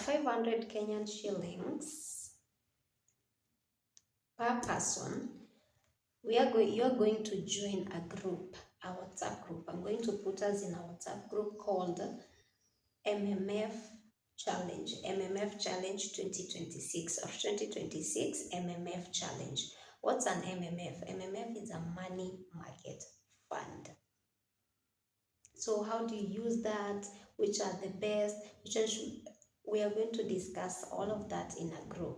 500 Kenyan shillings per person, you are going to join a group, a WhatsApp group. I'm going to put us in a WhatsApp group called MMF Challenge, MMF Challenge 2026 or 2026 MMF Challenge. What's an MMF? MMF is a money market fund. So how do you use that? Which are the best? We are going to discuss all of that in a group.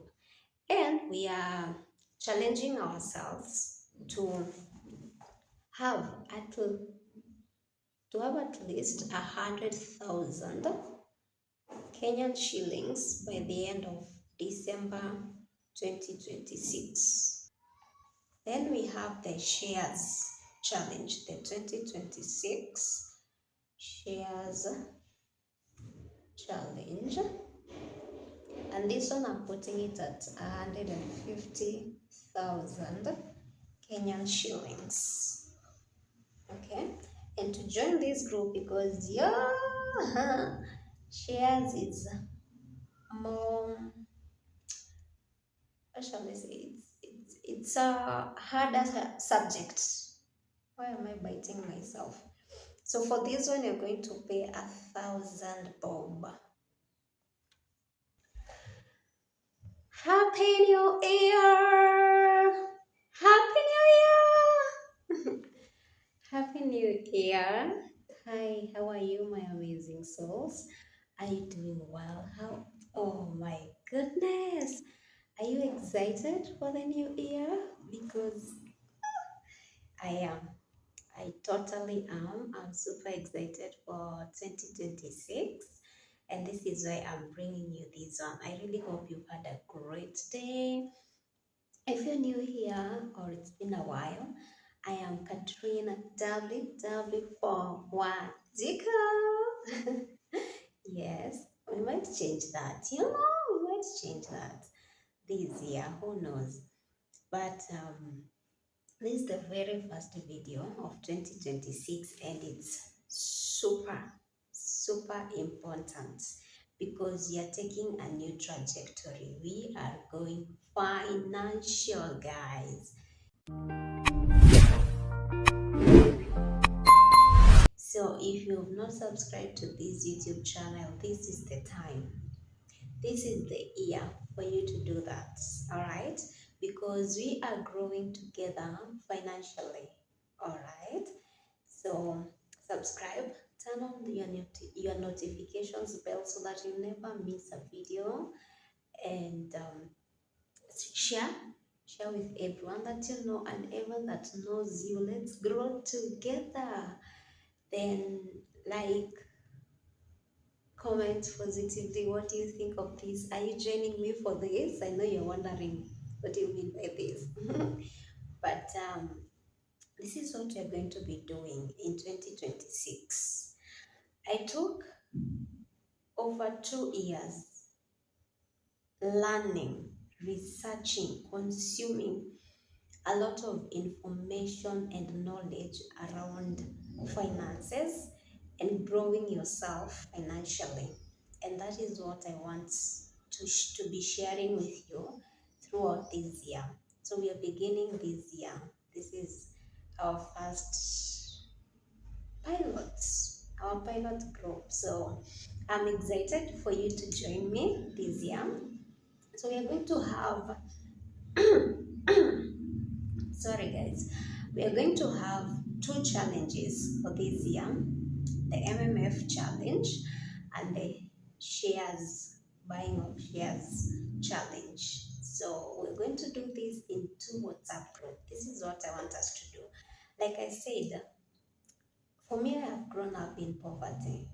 And we are challenging ourselves to have at least 100,000 Kenyan shillings by the end of December 2026. Then we have the shares challenge, the 2026 shares challenge. And this one I'm putting it at 150,000 Kenyan shillings. Okay, and to join this group, because shares is more, how shall I say, it's a harder subject. Why am I biting myself? So for this one, you're going to pay 1,000 bob. Happy New Year! Happy New Year! Happy New Year! Hi, how are you, my amazing souls? Are you doing well? Oh my goodness! Are you excited for the new year? Because I am. I totally am. I'm super excited for 2026. And this is why I'm bringing you this one. I really hope you've had a great day. If you're new here or it's been a while, I am Katrina WW4 Wajiko. Yes, we might change that. We might change that this year. Who knows? But this is the very first video of 2026, and it's super important because you're taking a new trajectory. We are going financial, guys. So if you have not subscribed to this YouTube channel, this is the time. This is the year for you to do that, all right? Because we are growing together financially, all right? So subscribe, turn on your notifications bell so that you never miss a video, and share with everyone that you know and everyone that knows you. Let's grow together. Then comment positively. What do you think of this? Are you joining me for this? I know you're wondering what do you mean by this. But this is what we're going to be doing in 2026. I took over 2 years learning, researching, consuming a lot of information and knowledge around finances and growing yourself financially. And that is what I want to be sharing with you throughout this year. So we are beginning this year. This is our first our pilot group. So I'm excited for you to join me this year. So we are going to have sorry guys, we are going to have 2 challenges for this year: the MMF challenge and the buying of shares challenge. So we're going to do this in 2 WhatsApp groups. This is what I want us to do. Like I said, for me, I have grown up in poverty,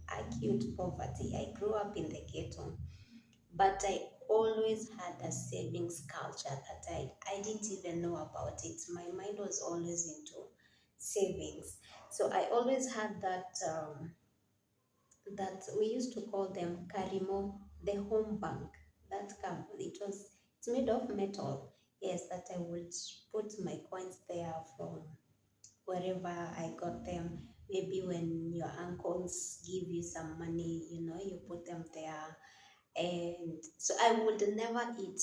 acute poverty. I grew up in the ghetto, but I always had a savings culture that I didn't even know about it. My mind was always into savings. So I always had that we used to call them karimo, the home bank. It's made of metal. Yes, that I would put my coins there from wherever I got them. Maybe when your uncles give you some money, you put them there. And so I would never eat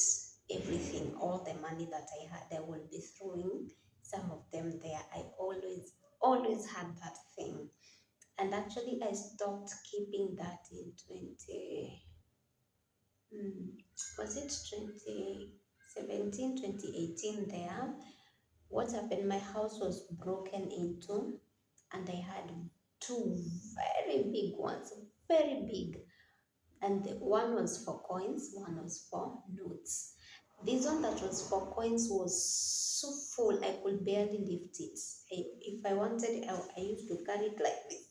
everything, all the money that I had. I would be throwing some of them there. I always had that thing. And actually, I stopped keeping that in 20, hmm, was it 2017, 2018 there? What happened? My house was broken into, and I had two very big ones, very big. And the one was for coins, one was for notes. This one that was for coins was so full, I could barely lift it. If I wanted, I used to carry it like this,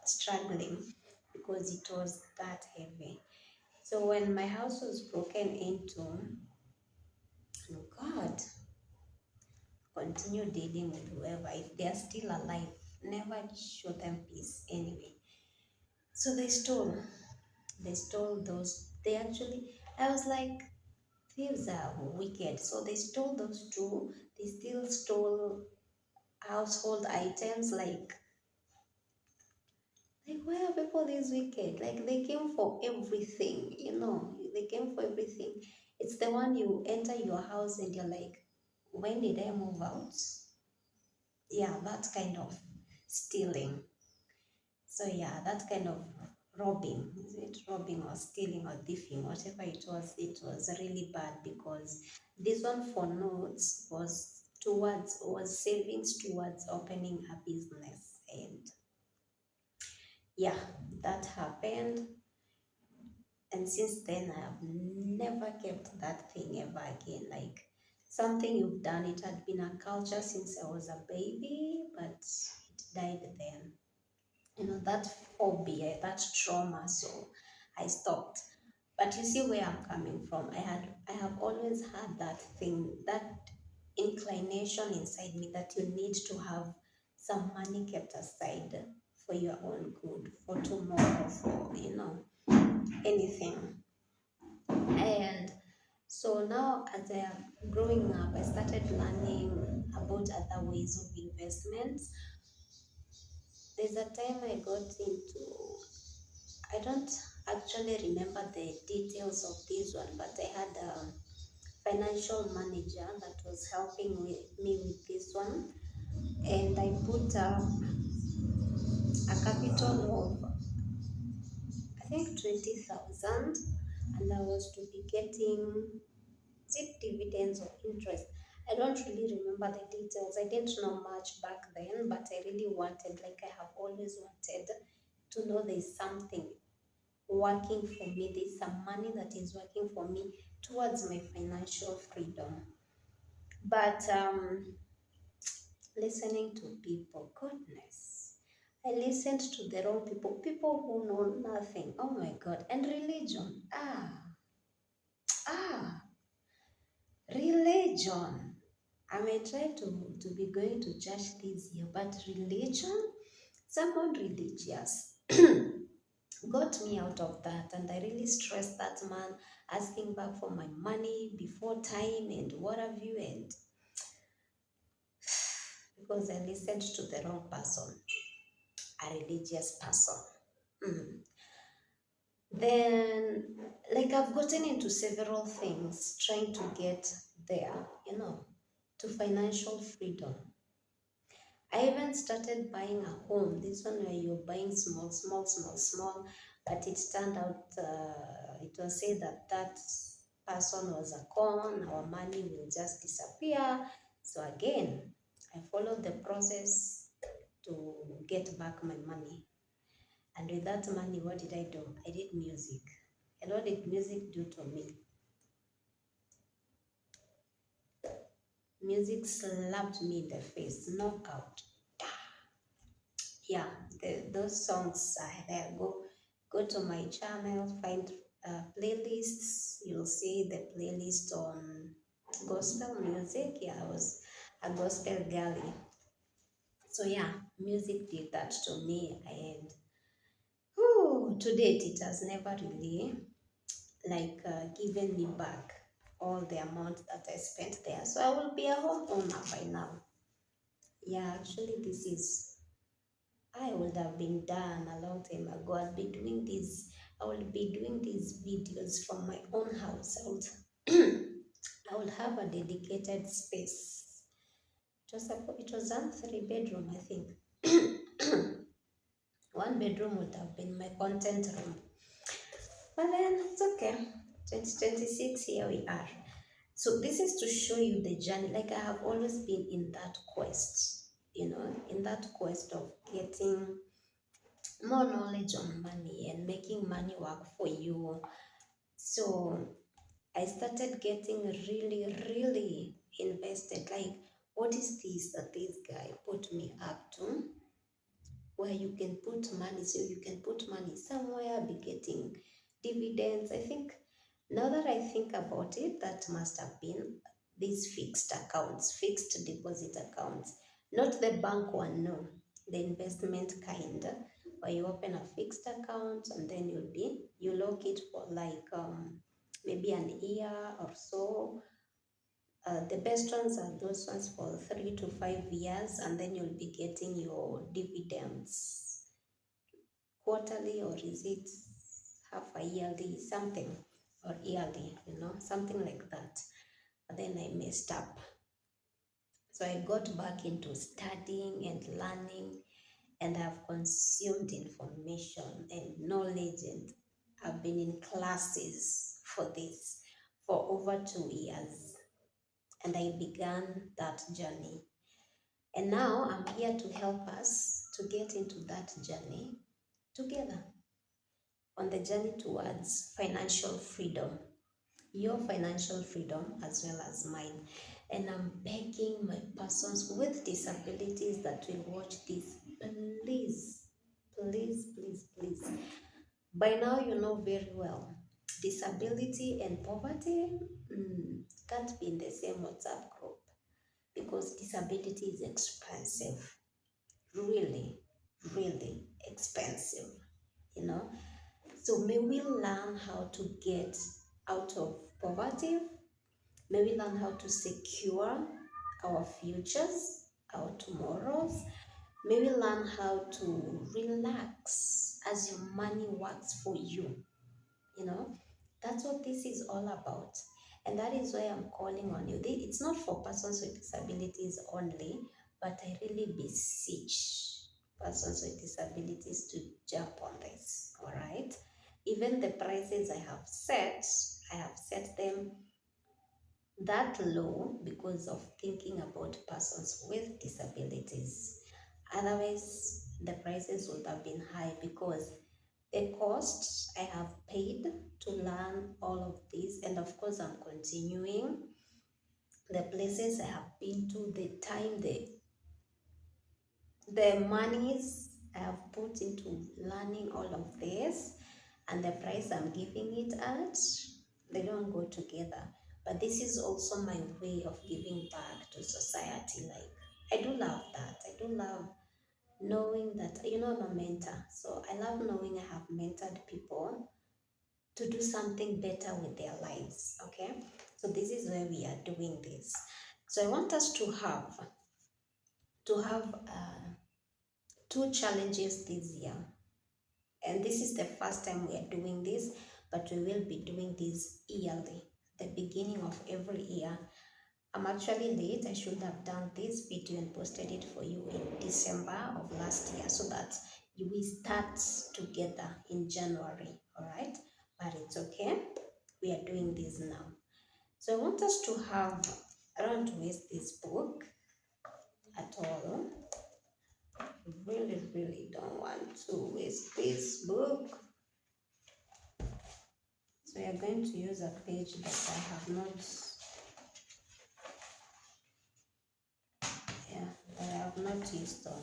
struggling because it was that heavy. So when my house was broken into, oh God, continue dealing with whoever. If they are still alive, never show them peace anyway. So they stole those. They actually, I was like, thieves are wicked. So they stole those two. They still stole household items like why are people this wicked? Like they came for everything, they came for everything. It's the one you enter your house and you're like, when did I move out? Yeah, that kind of stealing. So yeah, that kind of robbing, is it robbing or stealing or thieving, whatever it was really bad because this one for notes was savings towards opening a business. And yeah, that happened. And since then I have never kept that thing ever again. Like something you've done, it had been a culture since I was a baby, but it died then. That phobia, that trauma. So I stopped. But you see where I'm coming from. I have always had that thing, that inclination inside me that you need to have some money kept aside for your own good, for tomorrow, for anything. And so now as I am growing up, I started learning about other ways of investments. There's a time I got into, I don't actually remember the details of this one, but I had a financial manager that was helping me with this one. And I put a capital of, I think, 20,000, and I was to be getting, is it dividends or interest? I don't really remember the details. I didn't know much back then, but I really wanted, like I have always wanted, to know there's something working for me. There's some money that is working for me towards my financial freedom. But listening to people, goodness. I listened to the wrong people who know nothing. Oh my God. And religion. Ah, religion. I may try to be going to church this year, but religion, someone religious got me out of that. And I really stressed that man asking back for my money before time and what have you. And because I listened to the wrong person, a religious person. Mm. Then, like, I've gotten into several things trying to get there, to financial freedom. I even started buying a home. This one where you're buying small, small, small, small, but it turned out, it was said that that person was a con, our money will just disappear. So again, I followed the process to get back my money. And with that money, what did I do? I did music. And what did music do to me? Music slapped me in the face, knockout. Yeah, those songs are there. Go to my channel, find playlists. You'll see the playlist on gospel music. Yeah, I was a gospel girly. So yeah, music did that to me, and to date it has never really given me back all the amount that I spent there. So I will be a homeowner by now. Yeah, actually, I would have been done a long time ago. I'll be doing this. I will be doing these videos from my own house. I will have a dedicated space. It was a 3 bedroom, I think. One bedroom would have been my content room. But then it's okay. 2026, here we are. So this is to show you the journey. Like I have always been in that quest, in that quest of getting more knowledge on money and making money work for you. So I started getting really, really invested. Like, what is this that this guy put me up to? Where you can put money, so you can put money somewhere, be getting dividends. I think now that I think about it, that must have been these fixed accounts, fixed deposit accounts, not the bank one, no, the investment kind, where you open a fixed account and then you lock it for like maybe an year or so. The best ones are those ones for 3 to 5 years, and then you'll be getting your dividends quarterly, or is it half a yearly, something, or yearly, something like that. But then I messed up. So I got back into studying and learning, and I've consumed information and knowledge, and I've been in classes for this for over 2 years. And I began that journey. And now I'm here to help us to get into that journey together, on the journey towards financial freedom, your financial freedom as well as mine. And I'm begging my persons with disabilities that will watch this, please, please, please, please. By now, you know very well, disability and poverty can't be in the same WhatsApp group, because disability is expensive, really, really expensive, you know. So may we learn how to get out of poverty. May we learn how to secure our futures, our tomorrows. May we learn how to relax as your money works for you. That's what this is all about. And that is why I'm calling on you. It's not for persons with disabilities only, but I really beseech persons with disabilities to jump on this, all right? Even the prices I have set them that low because of thinking about persons with disabilities. Otherwise, the prices would have been high, because the cost I have paid to learn all of this, and of course I'm continuing, the places I have been to, the time, the monies I have put into learning all of this, and the price I'm giving it at, they don't go together. But this is also my way of giving back to society. Like, I do love that. I do love knowing that, I'm a mentor. So I love knowing I have mentored people to do something better with their lives. Okay. So this is where we are doing this. So I want us to have 2 challenges this year. And this is the first time we are doing this, but we will be doing this yearly, the beginning of every year. I'm actually late. I should have done this video and posted it for you in December of last year, so that we start together in January, all right? But it's okay. We are doing this now. So I want us to have, I don't want to waste this book at all. I really, really don't want to waste this book. So we are going to use a page that I have not, that I have not used on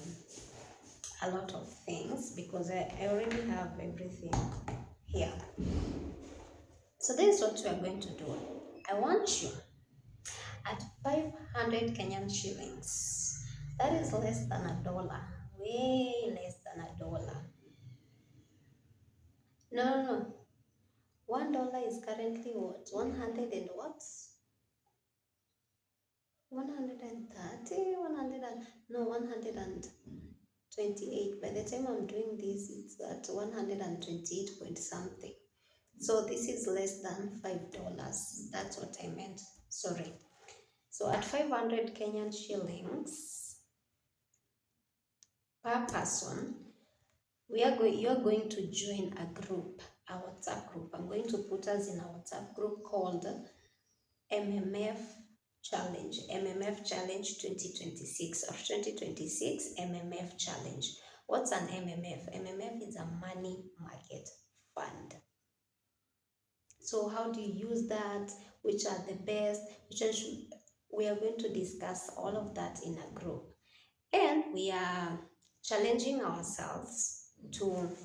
a lot of things, because I already have everything here. So this is what we are going to do. I want you at 500 Kenyan shillings. That is less than $1, way less than $1. No, no, no. $1 is currently what? 100 and what? 130, 100 and, no, 120. 28. By the time I'm doing this, it's at 128 point something. So this is less than $5. That's what I meant. Sorry. So at 500 Kenyan shillings per person, you are going to join a group, a WhatsApp group. I'm going to put us in a WhatsApp group called MMF Challenge, MMF Challenge 2026 or 2026 MMF Challenge. What's an MMF? MMF is a money market fund. So how do you use that? Which are the best? We are going to discuss all of that in a group. And we are challenging ourselves to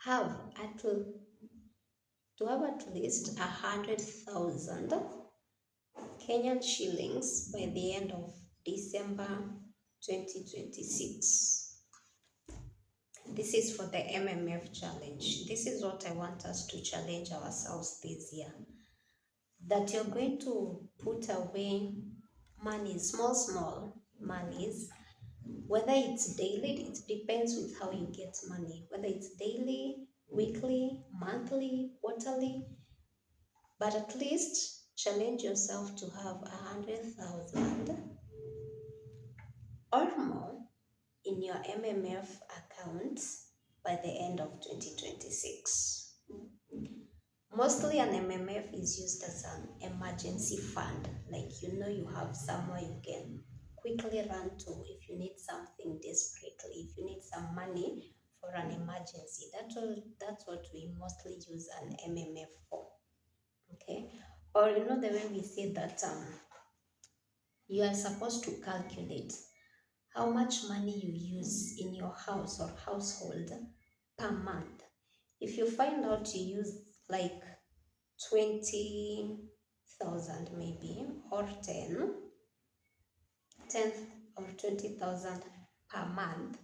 have at least 100,000 Kenyan shillings by the end of December 2026. This is for the MMF challenge. This is what I want us to challenge ourselves this year. That you're going to put away money, small monies, whether it's daily, it depends with how you get money, whether it's daily, weekly, monthly, quarterly, but at least challenge yourself to have 100,000 or more in your MMF account by the end of 2026. Mostly an MMF is used as an emergency fund, like you have somewhere you can quickly run to if you need something desperately, if you need some money for an emergency. That's what we mostly use an MMF for. Okay? Or the way we say that you are supposed to calculate how much money you use in your house or household per month. If you find out you use like 20,000 maybe, or 10 or 20,000 per month,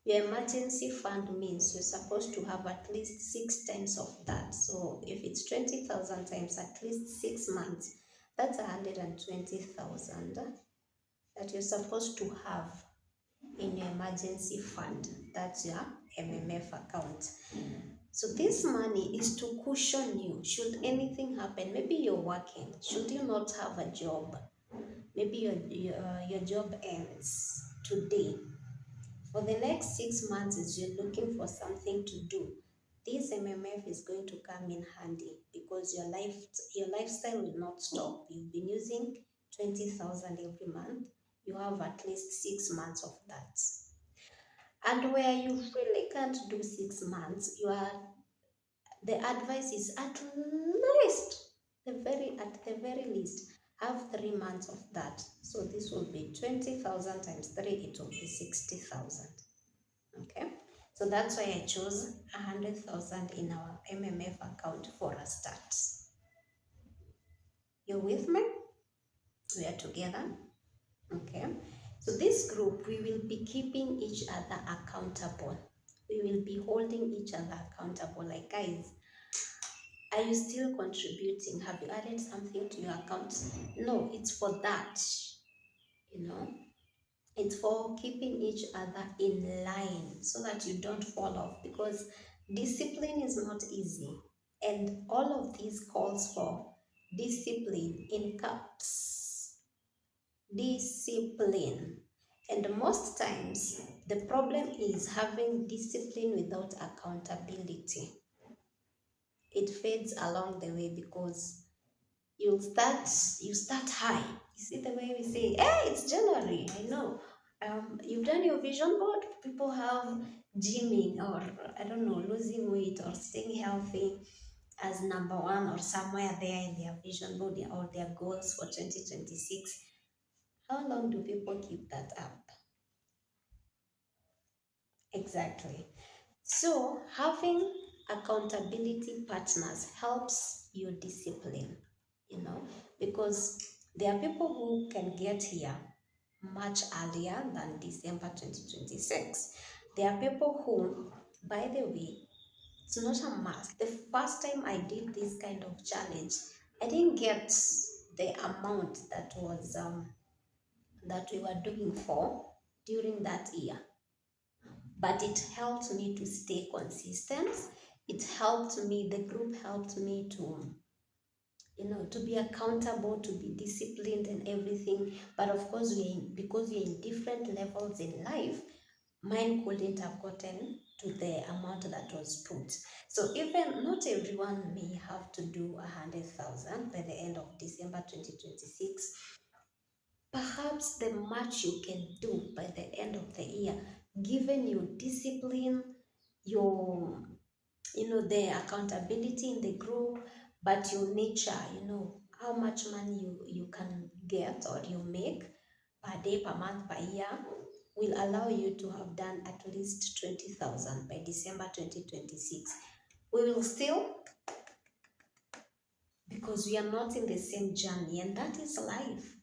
your emergency fund means you're supposed to have at least 6 times of that. So if it's 20,000 times at least 6 months, that's 120,000 that you're supposed to have in your emergency fund. That's your MMF account. So this money is to cushion you should anything happen. Maybe you're working, should you not have a job, maybe your job ends today. For the next 6 months, as you're looking for something to do, this MMF is going to come in handy because your lifestyle will not stop. You've been using 20,000 every month. You have at least 6 months of that. And where you really can't do 6 months, the advice is at the very least, have 3 months of that. So this will be 20,000 times 3, it will be 60,000. Okay, so that's why I chose 100,000 in our MMF account for a start. You're with me? We are together. Okay, so this group, we will be keeping each other accountable. We will be holding each other accountable. Like, guys, are you still contributing? Have you added something to your account? No, it's for that. It's for keeping each other in line so that you don't fall off, because discipline is not easy. And all of these calls for discipline in caps. Discipline. And most times, the problem is having discipline without accountability. It fades along the way because you start high. You see the way we say, hey, it's January. I know. You've done your vision board. People have gymming, or I don't know, losing weight or staying healthy as number one or somewhere there in their vision board or their goals for 2026. How long do people keep that up? Exactly. So having accountability partners helps you discipline, because there are people who can get here much earlier than December 2026. There are people who, by the way, it's not a must. The first time I did this kind of challenge, I didn't get the amount that was that we were doing for during that year. but it helped me to stay consistent. It helped me, the group helped me to, to be accountable, to be disciplined and everything. But of course, because we're in different levels in life, mine couldn't have gotten to the amount that was put. So even not everyone may have to do 100,000 by the end of December 2026. Perhaps the much you can do by the end of the year, given your discipline, your, the accountability in the group, but your nature, how much money you can get or you make per day, per month, per year, will allow you to have done at least 20,000 by December 2026. We will still, because we are not in the same journey, and that is life.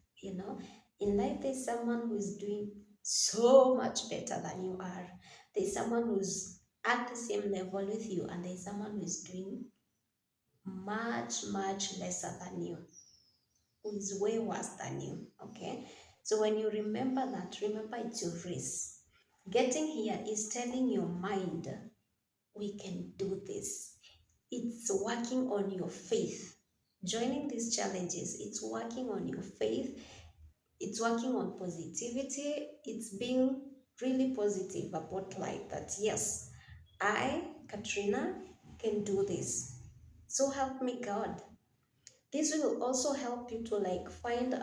In life, there's someone who is doing so much better than you are. There's someone who's at the same level with you, and there's someone who is doing much, much lesser than you, who is way worse than you. Okay? So when you remember that, remember it's your race. Getting here is telling your mind, we can do this. It's working on your faith. Joining these challenges, it's working on your faith. It's working on positivity. It's being really positive about life, that yes, I, Katrina, can do this. So help me God. This will also help you to find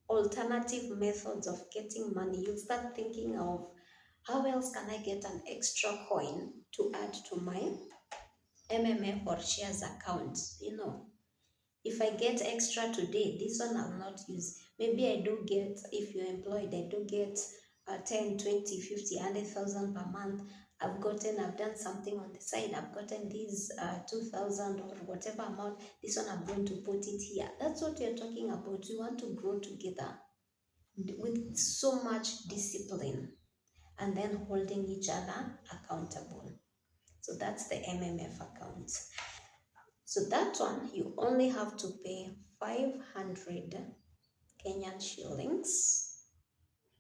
alternative methods of getting money. You'll start thinking of, how else can I get an extra coin to add to my MMF or shares account? If I get extra today, this one I'll not use. Maybe I do get, if you're employed, I do get 10, 20, 50, 100,000 per month. I've done something on the side. I've gotten these 2,000 or whatever amount. This one I'm going to put it here. That's what you're talking about. You want to grow together with so much discipline and then holding each other accountable. So that's the MMF account. So that one, you only have to pay 500 Kenyan shillings.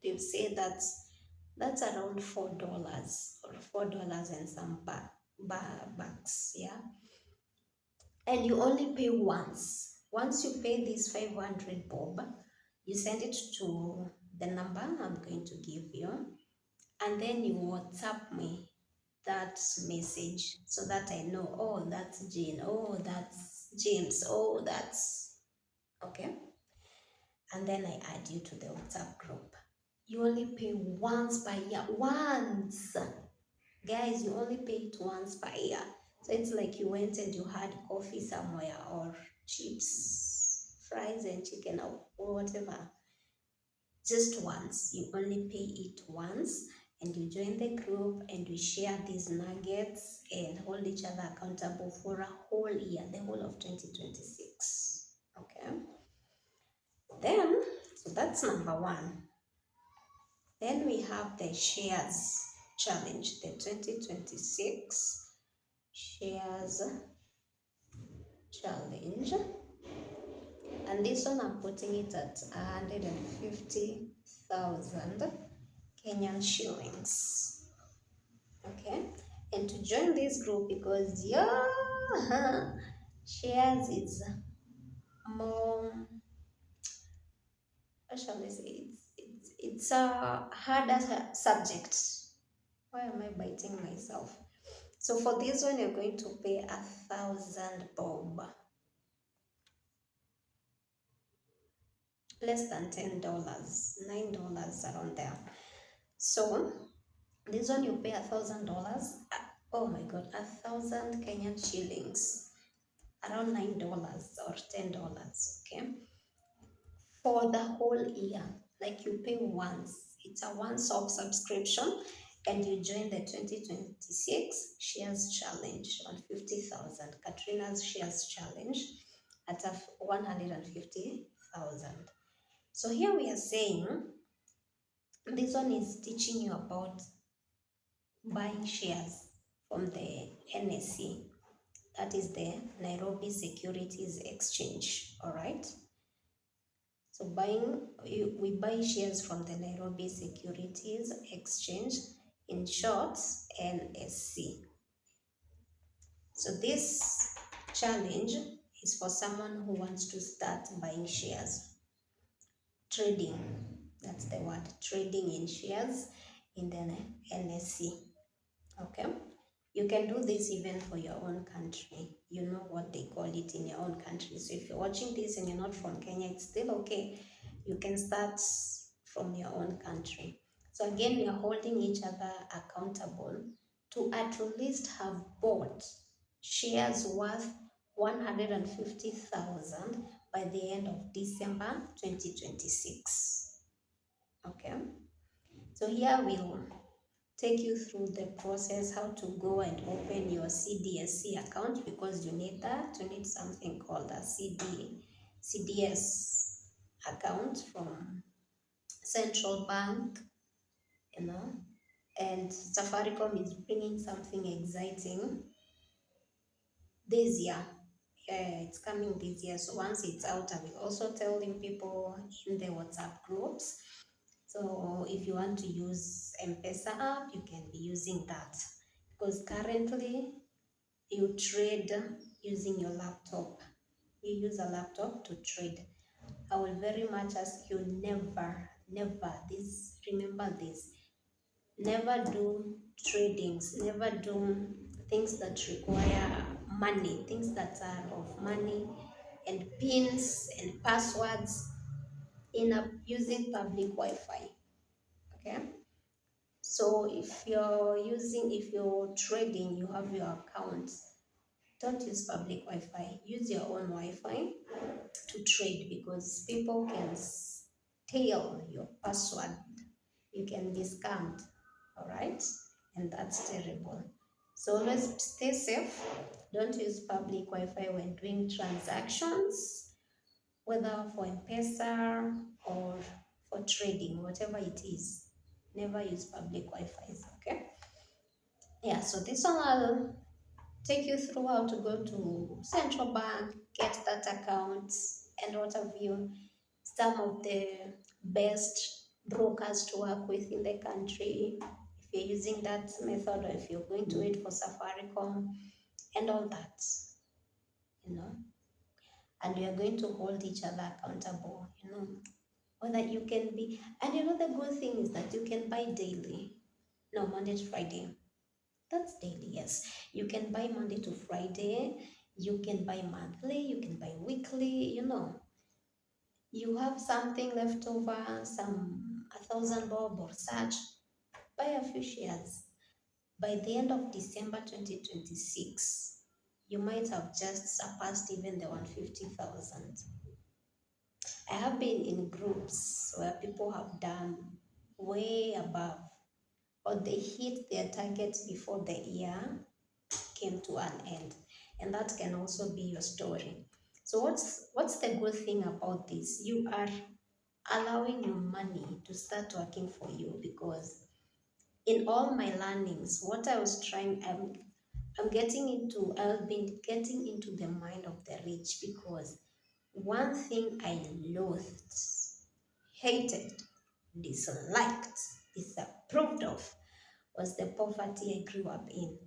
They say that's around $4 or $4 and some bucks, yeah. And you only pay once. Once you pay this 500 bob, you send it to the number I'm going to give you, and then you WhatsApp me that message so that I know, oh, that's Jane, oh, that's James, oh, that's okay. And then I add you to the WhatsApp group. You only pay once per year. Once. Guys, you only pay it once per year. So it's like you went and you had coffee somewhere or chips, fries and chicken or whatever. Just once. You only pay it once, and you join the group and we share these nuggets and hold each other accountable for a whole year, the whole of 2026. Okay? Then, so that's number one. Then we have the shares challenge, the 2026 shares challenge. And this one I'm putting it at 150,000 Kenyan shillings. Okay? And to join this group, because shares is more, how shall I say, it's a harder subject. Why am I biting myself? So for this one, you're going to pay 1,000 bob, less than $10, $9 around there. So this one you pay $1,000. Oh my God, 1,000 Kenyan shillings, around $9 or $10. Okay, for the whole year, like you pay once. It's a once-off subscription, and you join the 2026 shares challenge on 50,000. Katrina's shares challenge at 150,000. So here we are saying this one is teaching you about buying shares from the NSE, that is the Nairobi Securities Exchange. All right. So we buy shares from the Nairobi Securities Exchange in short, NSC. So this challenge is for someone who wants to start buying shares, trading. That's the word, trading in shares in the NSC. Okay. You can do this even for your own country. You know what they call it in your own country. So if you're watching this and you're not from Kenya, it's still okay. You can start from your own country. So again, we are holding each other accountable to at least have bought shares worth 150,000 by the end of December 2026. Okay. So here we'll take you through the process how to go and open your CDSC account, because you need that. You need something called a CDS account from central bank, you know. And Safaricom is bringing something exciting this year. Yeah, it's coming this year. So once it's out, I will also telling people in the WhatsApp groups. So if you want to use M-Pesa app, you can be using that, because currently you trade using your laptop. You use a laptop to trade. I will very much ask you, remember this, never do tradings, never do things that require money, things that are of money, and pins and passwords in using public Wi-Fi. Okay. So if you're trading, you have your account, don't use public Wi-Fi. Use your own Wi-Fi to trade, because people can steal your password. You can be scammed, all right? And that's terrible. So always stay safe. Don't use public Wi-Fi when doing transactions, whether for M-Pesa or for trading, whatever it is. Never use public Wi-Fi, okay? Yeah, so this one I'll take you through how to go to central bank, get that account, and what have you. Some of the best brokers to work with in the country, if you're using that method, or if you're going to wait for Safaricom, and all that, you know. And we are going to hold each other accountable, you know, whether you can be. And you know, the good thing is that you can buy daily, no, Monday to Friday. That's daily, yes. You can buy Monday to Friday, you can buy monthly, you can buy weekly, you know. You have something left over, some 1,000 bob or such, buy a few shares. By the end of December 2026, you might have just surpassed even the 150,000. I have been in groups where people have done way above, or they hit their targets before the year came to an end. And that can also be your story. So what's the good thing about this? You are allowing your money to start working for you, because in all my learnings, what I was trying, I've been getting into the mind of the rich, because one thing I loathed, hated, disliked, disapproved of was the poverty I grew up in.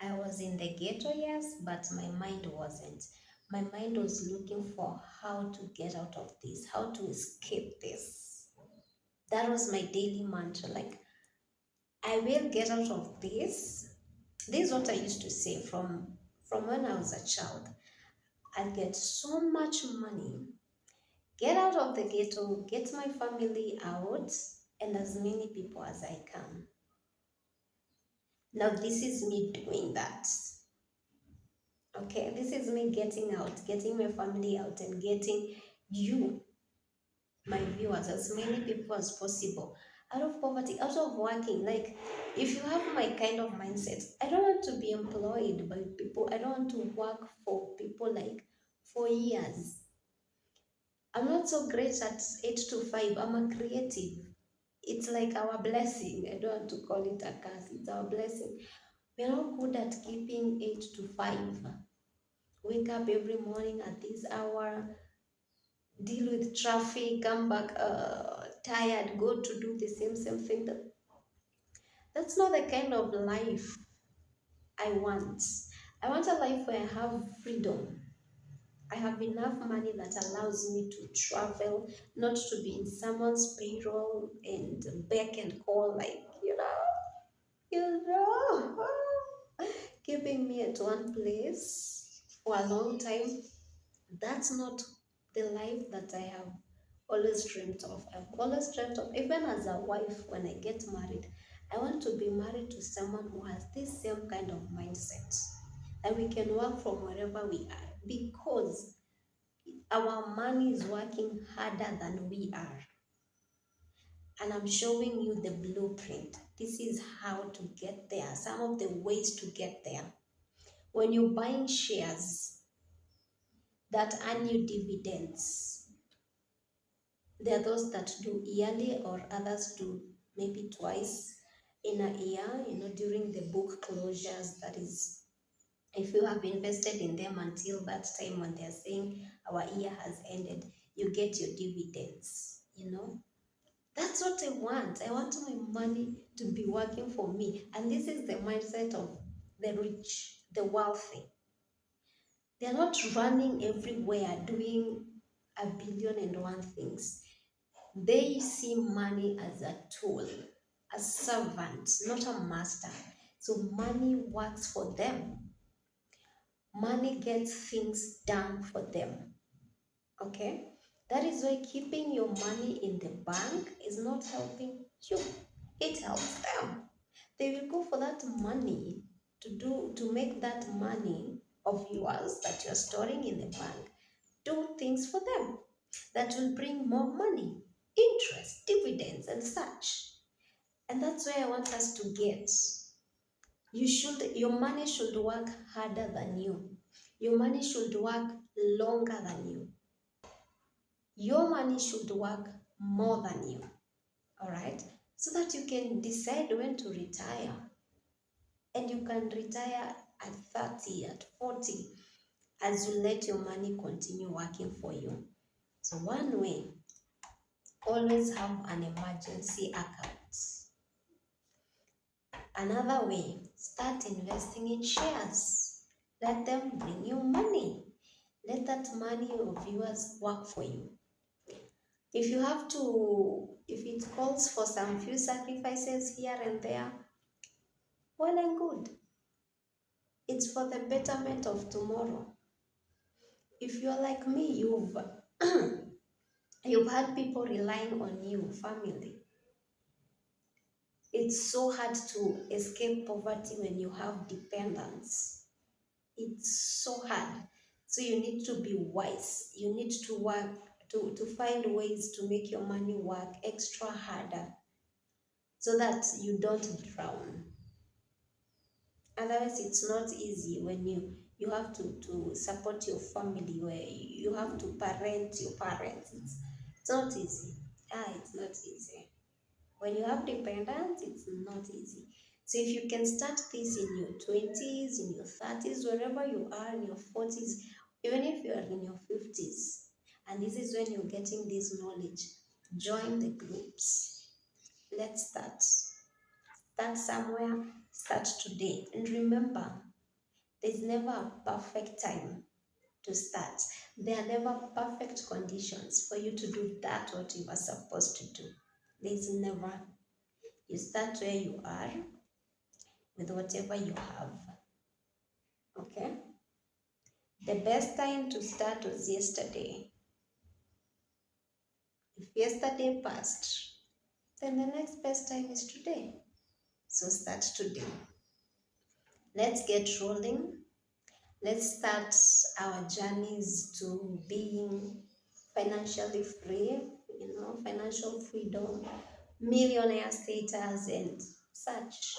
I was in the ghetto, yes, but my mind wasn't. My mind was looking for how to get out of this, how to escape this. That was my daily mantra. Like, I will get out of this. This is what I used to say from when I was a child. I'll get so much money, get out of the ghetto, get my family out, and as many people as I can. Now, this is me doing that. Okay, this is me getting out, getting my family out, and getting you, my viewers, as many people as possible out of poverty, out of working. Like, if you have my kind of mindset, I don't want to be employed by people. I don't want to work for people like for years. I'm not so great at 8 to 5. I'm a creative. It's like our blessing. I don't want to call it a curse. It's our blessing. We're not good at keeping 8 to 5. Wake up every morning at this hour, deal with traffic, come back tired, go to do the same thing. That's not the kind of life I want. I want a life where I have freedom. I have enough money that allows me to travel, not to be in someone's payroll and beg and call, like, you know, keeping me at one place for a long time. That's not the life that I have always dreamt of. I've always dreamt of, even as a wife, when I get married, I want to be married to someone who has this same kind of mindset. That we can work from wherever we are because our money is working harder than we are. And I'm showing you the blueprint. This is how to get there, some of the ways to get there. When you're buying shares that earn you dividends, there are those that do yearly or others do maybe twice in a year, during the book closures. That is, if you have invested in them until that time when they're saying our year has ended, you get your dividends. That's what I want. I want my money to be working for me. And this is the mindset of the rich, the wealthy. They're not running everywhere doing a billion and one things. They see money as a tool, a servant, not a master. So money works for them. Money gets things done for them. Okay? That is why keeping your money in the bank is not helping you. It helps them. They will go for that money to make that money of yours that you're storing in the bank do things for them that will bring more money, interest, dividends, and such. And that's where I want us to get. Your money should work harder than you. Your money should work longer than you. Your money should work more than you. All right? So that you can decide when to retire. And you can retire at 30, at 40, as you let your money continue working for you. So one way, always have an emergency account. Another way, start investing in shares. Let them bring you money. Let that money of yours work for you. If you have to, if it calls for some few sacrifices here and there, well and good. It's for the betterment of tomorrow. If you're like me, you've had people relying on you, family. It's so hard to escape poverty when you have dependents. It's so hard. So you need to be wise. You need to work to find ways to make your money work extra harder so that you don't drown. Otherwise, it's not easy when you have to support your family, where you have to parent your parents. It's not easy. It's not easy. When you have dependents, it's not easy. So if you can start this in your 20s, in your 30s, wherever you are, in your 40s, even if you are in your 50s, and this is when you're getting this knowledge, join the groups. Let's start. Start somewhere, start today. And remember, there's never a perfect time to start. There are never perfect conditions for you to do that what you are supposed to do. There's never. You start where you are with whatever you have. Okay? The best time to start was yesterday. If yesterday passed, then the next best time is today. So start today. Let's get rolling. Let's start our journeys to being financially free, financial freedom, millionaire status, and such.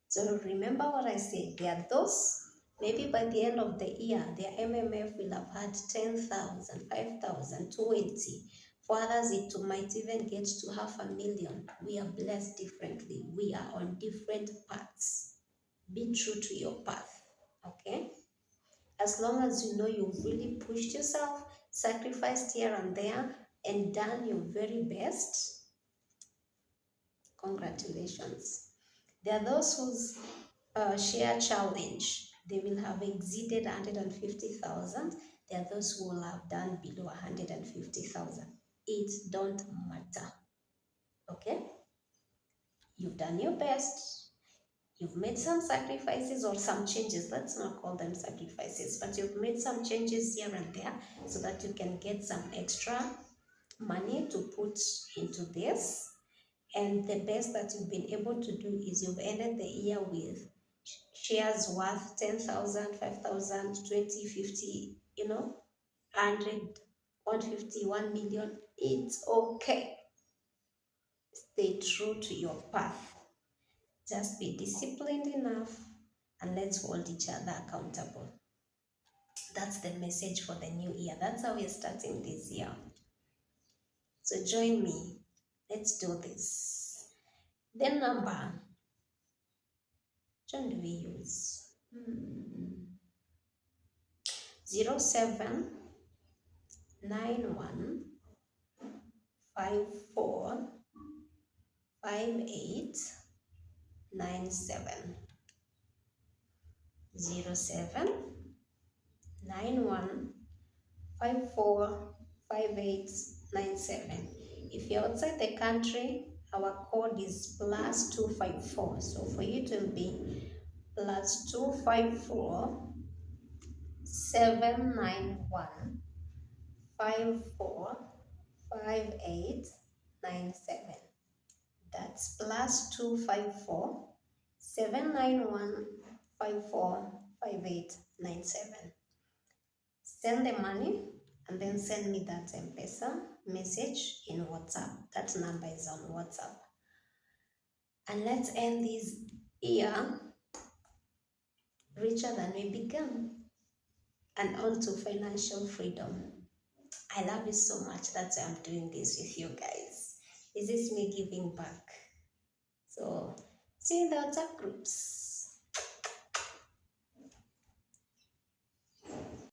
So remember what I said. There are those, maybe by the end of the year, their MMF will have had 10,000, 5,000, 20. For others, it might even get to 500,000. We are blessed differently. We are on different paths. Be true to your path, okay? As long as you know you've really pushed yourself, sacrificed here and there, and done your very best, congratulations. There are those whose share challenge, they will have exceeded 150,000. There are those who will have done below 150,000. It don't matter. Okay? You've done your best. You've made some sacrifices or some changes. Let's not call them sacrifices, but you've made some changes here and there so that you can get some extra money to put into this. And the best that you've been able to do is you've ended the year with shares worth 10,000, 5,000, 20, 50, 100, 150, 1 million. It's okay. Stay true to your path. Just be disciplined enough and let's hold each other accountable. That's the message for the new year. That's how we're starting this year. So join me. Let's do this. The number, which one do we use? 0791545897. 0791545897. If you're outside the country, our code is +254. So for you to be +254 791545897. That's +254 791545897. Send the money and then send me that M-Pesa message in WhatsApp. That number is on WhatsApp. And let's end this year richer than we began and on to financial freedom. I love you so much. That's why I'm doing this with you guys. This is me giving back. So see you in the WhatsApp groups.